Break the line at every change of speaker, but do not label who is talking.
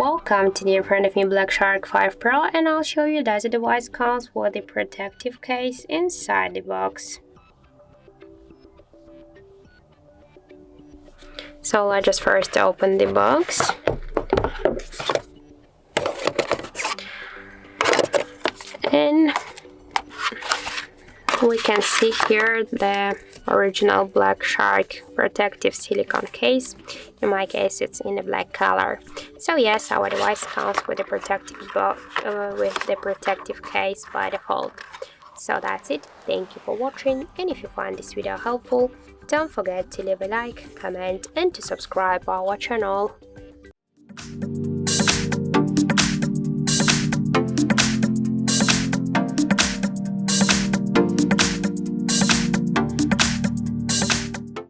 Welcome to the in front of me Black Shark 5 Pro, and I'll show you that the device comes with the protective case inside the box. So let's just first open the box. And we can see here the original Black Shark protective silicone case. In my case, it's in a black color. So yes, our device comes with a protective case by default. So that's it. Thank you for watching, and if you find this video helpful, don't forget to leave a like, comment, and to subscribe our channel.